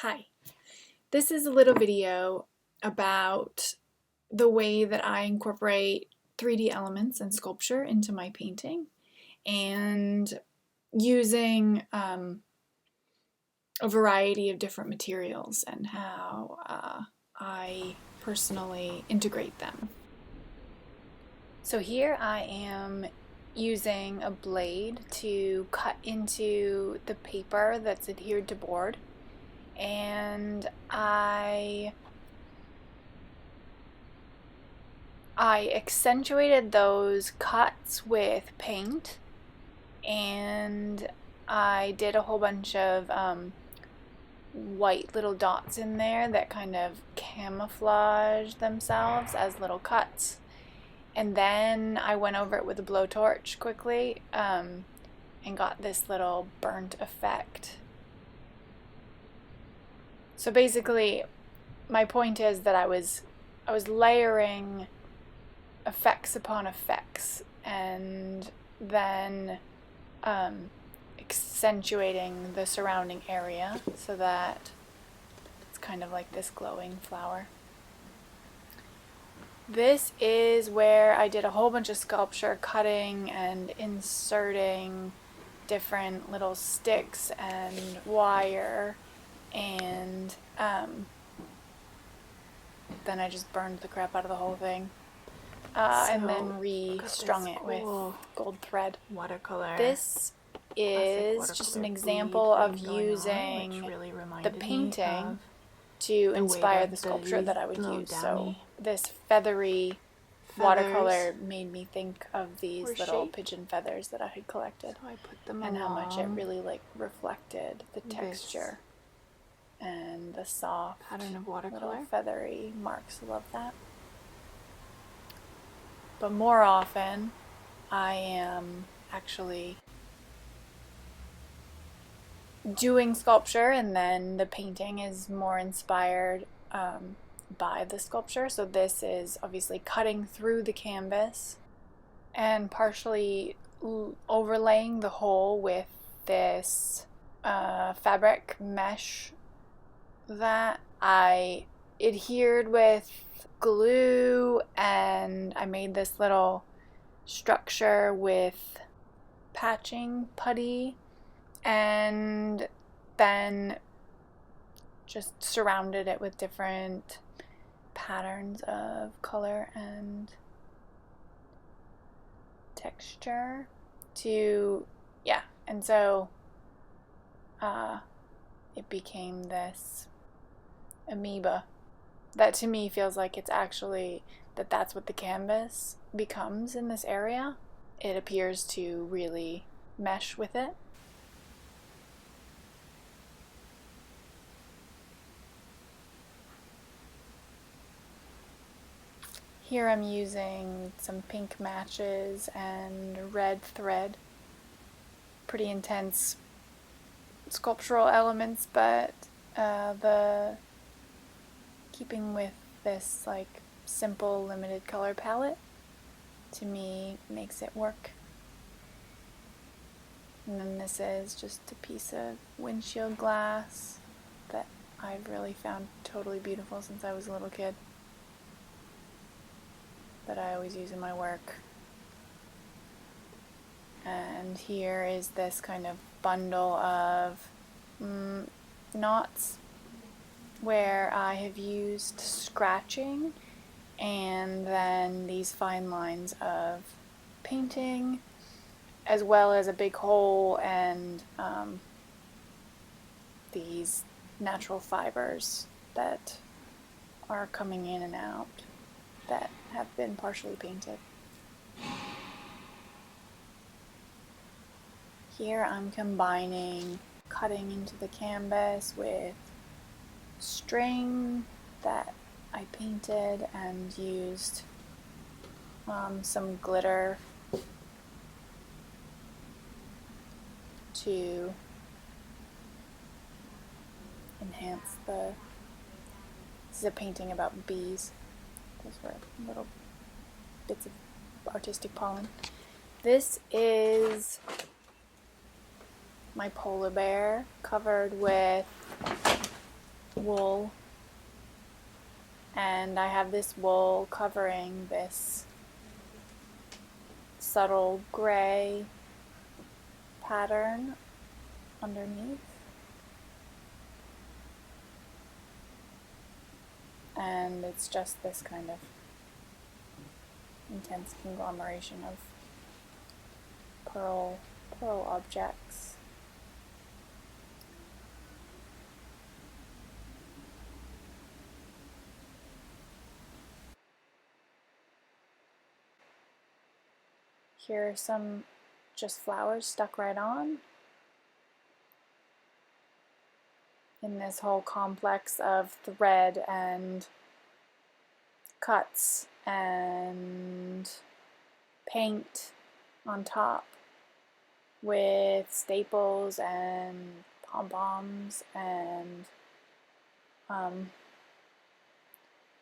Hi, this is a little video about the way that I incorporate 3D elements and sculpture into my painting and using a variety of different materials and how I personally integrate them. So here I am using a blade to cut into the paper that's adhered to board. And I accentuated those cuts with paint, and I did a whole bunch of white little dots in there that kind of camouflage themselves as little cuts. And then I went over it with a blowtorch quickly and got this little burnt effect. So basically, my point is that I was layering effects upon effects, and then accentuating the surrounding area so that it's kind of like this glowing flower. This is where I did a whole bunch of sculpture, cutting and inserting different little sticks and wire, and then I just burned the crap out of the whole thing. And then restrung it with gold thread. Watercolor. This is just an example of using the painting to inspire the sculpture that I would use. So this feathery watercolor made me think of these little pigeon feathers that I had collected, so I put them and how much it really reflected the texture and the soft pattern of watercolor, little feathery marks. I love that. But more often, I am actually doing sculpture, and then the painting is more inspired by the sculpture. So this is obviously cutting through the canvas and partially overlaying the whole with this fabric mesh that I adhered with glue, and I made this little structure with patching putty, and then just surrounded it with different patterns of color and texture to, and so it became this amoeba that to me feels like it's actually that's what the canvas becomes in this area. It appears to really mesh with it. Here I'm using some pink matches and red thread. Pretty intense sculptural elements, but the keeping with this like simple limited color palette to me makes it work. And then this is just a piece of windshield glass that I've really found totally beautiful since I was a little kid, that I always use in my work. And here is this kind of bundle of knots where I have used scratching and then these fine lines of painting, as well as a big hole and these natural fibers that are coming in and out that have been partially painted. Here I'm combining cutting into the canvas with string that I painted and used some glitter to enhance the. This is a painting about bees. Those were little bits of artistic pollen. This is my polar bear covered with wool, and I have this wool covering this subtle gray pattern underneath. And it's just this kind of intense conglomeration of pearl objects. Here are some just flowers stuck right on in this whole complex of thread and cuts and paint on top with staples and pom-poms and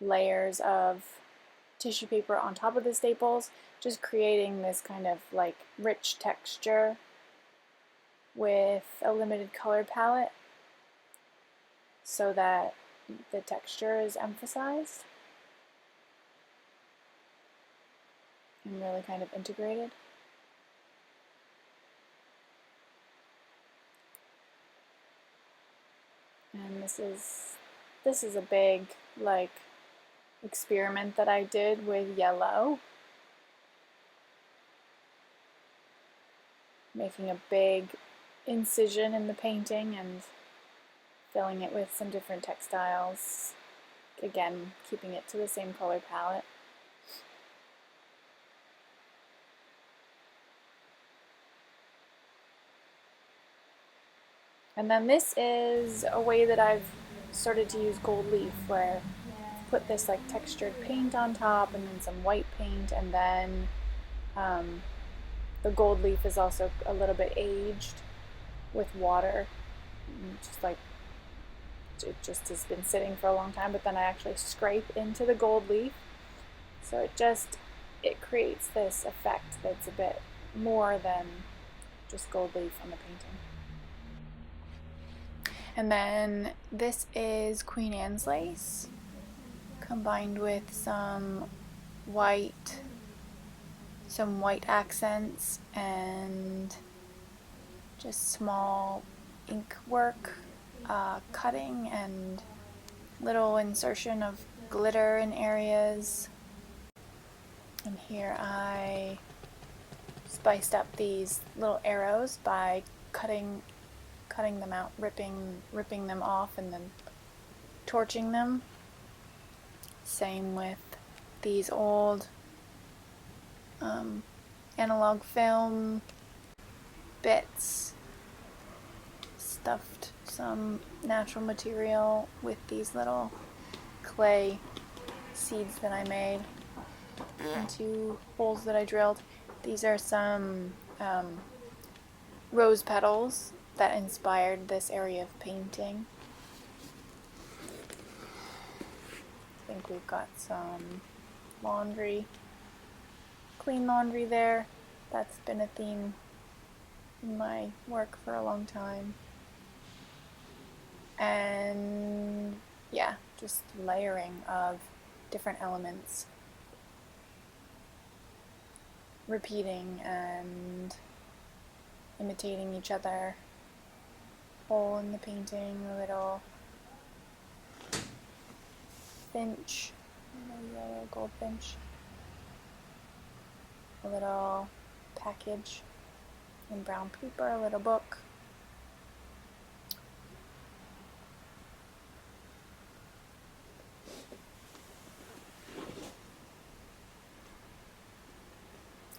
layers of tissue paper on top of the staples, just creating this kind of like rich texture with a limited color palette so that the texture is emphasized and really kind of integrated. And this is a big like experiment that I did with yellow, making a big incision in the painting and filling it with some different textiles, again keeping it to the same color palette. And then this is a way that I've started to use gold leaf, where I put this like textured paint on top and then some white paint, and then the gold leaf is also a little bit aged with water, just like it just has been sitting for a long time, but then I actually scrape into the gold leaf, so it creates this effect that's a bit more than just gold leaf on the painting. And then this is Queen Anne's lace combined with some white accents and just small ink work, cutting and little insertion of glitter in areas. And here I spiced up these little arrows by cutting them out, ripping them off and then torching them. Same with these old analog film bits, stuffed some natural material with these little clay seeds that I made into holes that I drilled. These are some rose petals that inspired this area of painting. I think we've got some laundry, clean laundry there. That's been a theme in my work for a long time. And yeah, just layering of different elements, repeating and imitating each other. Hole in the painting, a little finch, a yellow goldfinch, a little package in brown paper, a little book.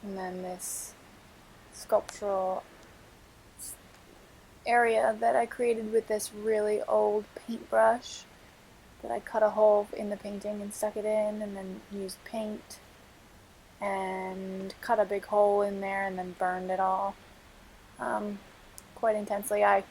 And then this sculptural area that I created with this really old paintbrush that I cut a hole in the painting and stuck it in, and then used paint and cut a big hole in there and then burned it all quite intensely. I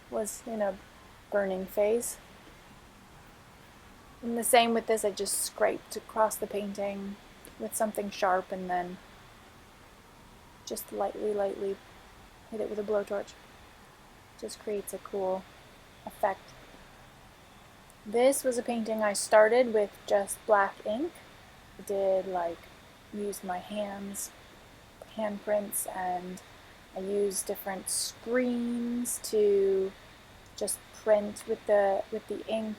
was in a burning phase. And the same with this, I just scraped across the painting with something sharp and then just lightly hit it with a blowtorch. Just creates a cool effect. This was a painting I started with just black ink. I did use my handprints, and I used different screens to just print with the ink,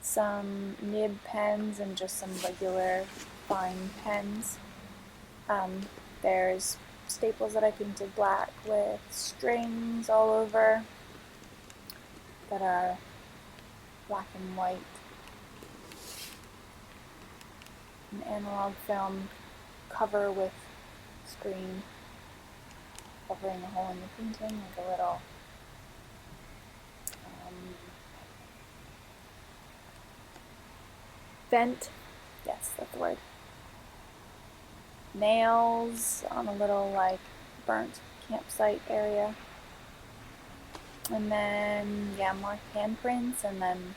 some nib pens and just some regular fine pens. There's staples that I painted black with strings all over that are black and white. An analog film cover with screen covering a hole in the painting, like a little vent. Yes, that's the word. Nails on a little burnt campsite area. And then more handprints, and then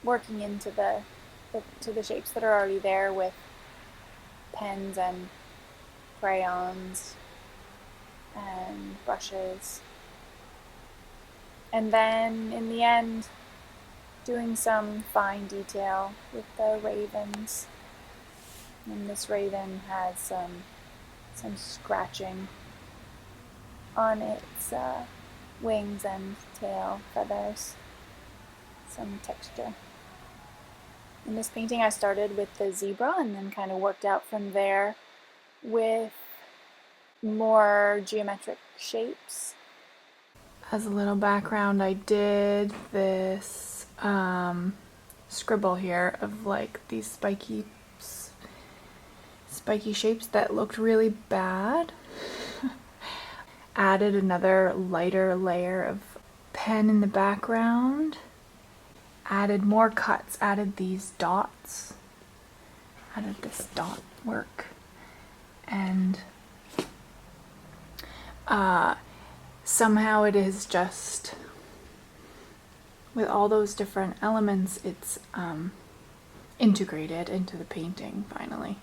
working into the shapes that are already there with pens and crayons and brushes. And then in the end, doing some fine detail with the ravens. And this raven has some scratching on its wings and tail feathers, some texture. In this painting I started with the zebra and then kind of worked out from there with more geometric shapes. As a little background, I did this scribble here of these spiky shapes that looked really bad. Added another lighter layer of pen in the background. Added more cuts, added these dots. Added this dot work. And somehow it is just, with all those different elements, it's integrated into the painting finally.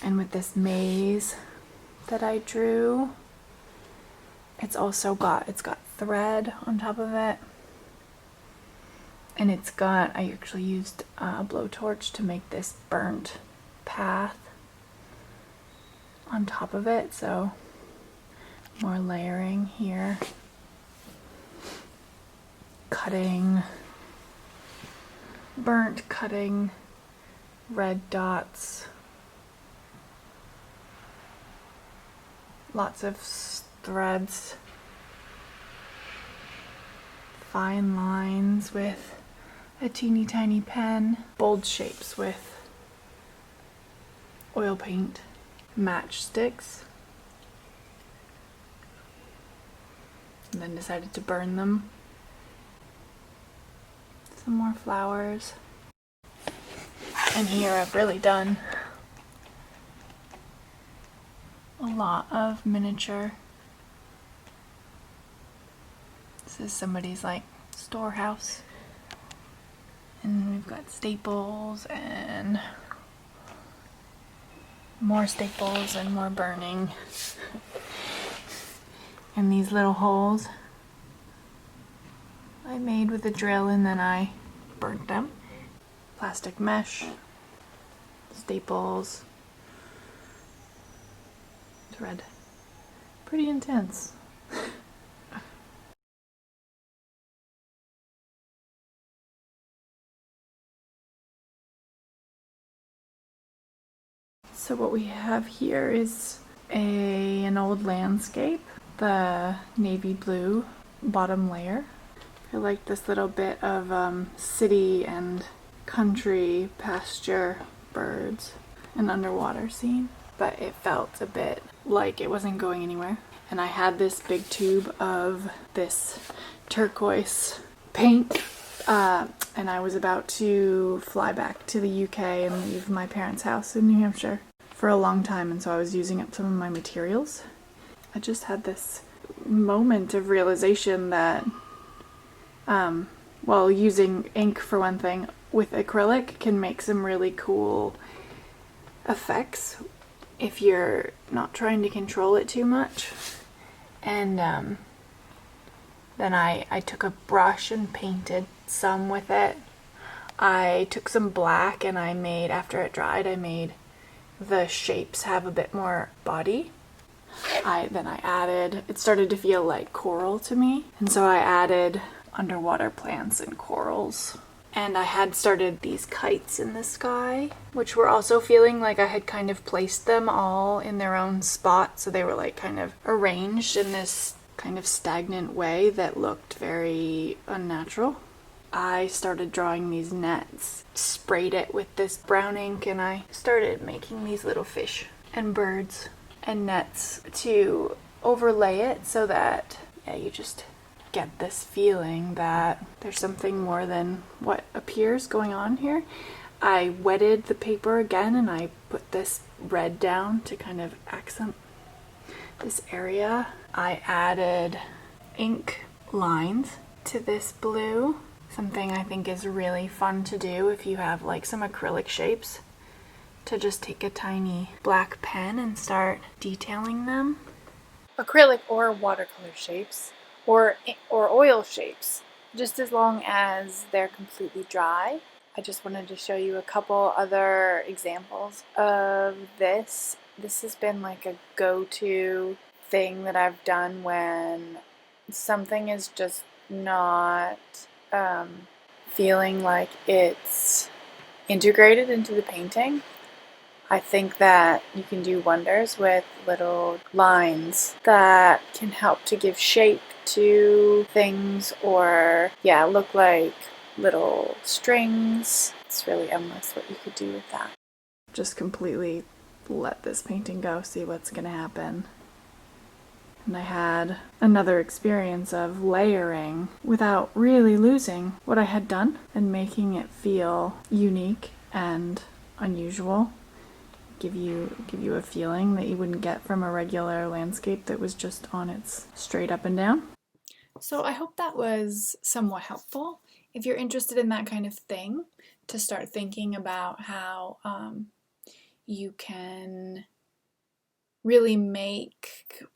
And with this maze that I drew, it's got thread on top of it, and I actually used a blowtorch to make this burnt path on top of it, so more layering here. Burnt cutting red dots. Lots of threads. Fine lines with a teeny tiny pen. Bold shapes with oil paint. Matchsticks. And then decided to burn them. Some more flowers. And here I've really done a lot of miniature. This is somebody's storehouse. And we've got staples and more staples and more burning. And these little holes I made with a drill, and then I burnt them. Plastic mesh, staples, thread. Pretty intense. So what we have here is an old landscape, the navy blue bottom layer. I like this little bit of city and country pasture birds and underwater scene, but it felt a bit like it wasn't going anywhere. And I had this big tube of this turquoise paint, and I was about to fly back to the UK and leave my parents' house in New Hampshire for a long time, and so I was using up some of my materials. I just had this moment of realization that using ink for one thing with acrylic can make some really cool effects if you're not trying to control it too much. And Then I took a brush and painted some with it. I took some black and I made, after it dried, I made the shapes have a bit more body. Then I added, it started to feel like coral to me, and so I added underwater plants and corals. And I had started these kites in the sky, which were also feeling like I had kind of placed them all in their own spot, so they were like kind of arranged in this kind of stagnant way that looked very unnatural. I started drawing these nets, sprayed it with this brown ink, and I started making these little fish and birds and nets to overlay it so that, yeah, you just get this feeling that there's something more than what appears going on here. I wetted the paper again and I put this red down to kind of accent this area. I added ink lines to this blue, something I think is really fun to do if you have like some acrylic shapes, to just take a tiny black pen and start detailing them. Acrylic or watercolor shapes, or oil shapes, just as long as they're completely dry. I just wanted to show you a couple other examples of this. This has been like a go-to thing that I've done when something is just not feeling like it's integrated into the painting. I think that you can do wonders with little lines that can help to give shape to things, or yeah, look like little strings. It's really endless what you could do with that. Just completely let this painting go, see what's gonna happen. And I had another experience of layering without really losing what I had done and making it feel unique and unusual. Give you a feeling that you wouldn't get from a regular landscape that was just on its straight up and down. So I hope that was somewhat helpful. If you're interested in that kind of thing, to start thinking about how you can really make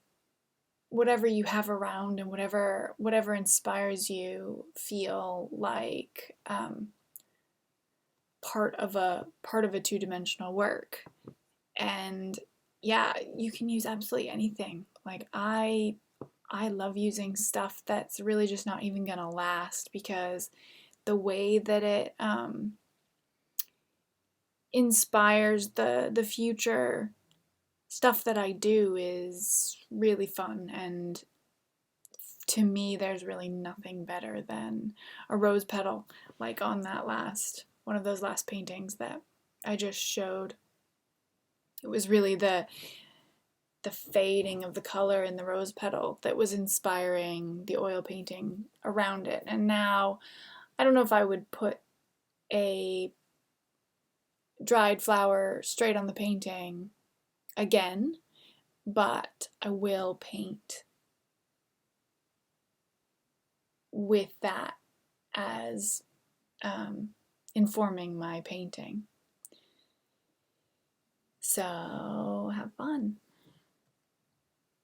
whatever you have around and whatever inspires you feel like part of a two-dimensional work. And yeah, you can use absolutely anything. Like I love using stuff that's really just not even gonna last, because the way that it inspires the future stuff that I do is really fun, and to me there's really nothing better than a rose petal, like on that one of those last paintings that I just showed. It was really the fading of the color in the rose petal that was inspiring the oil painting around it. And now I don't know if I would put a dried flower straight on the painting again, but I will paint with that as informing my painting. So have fun.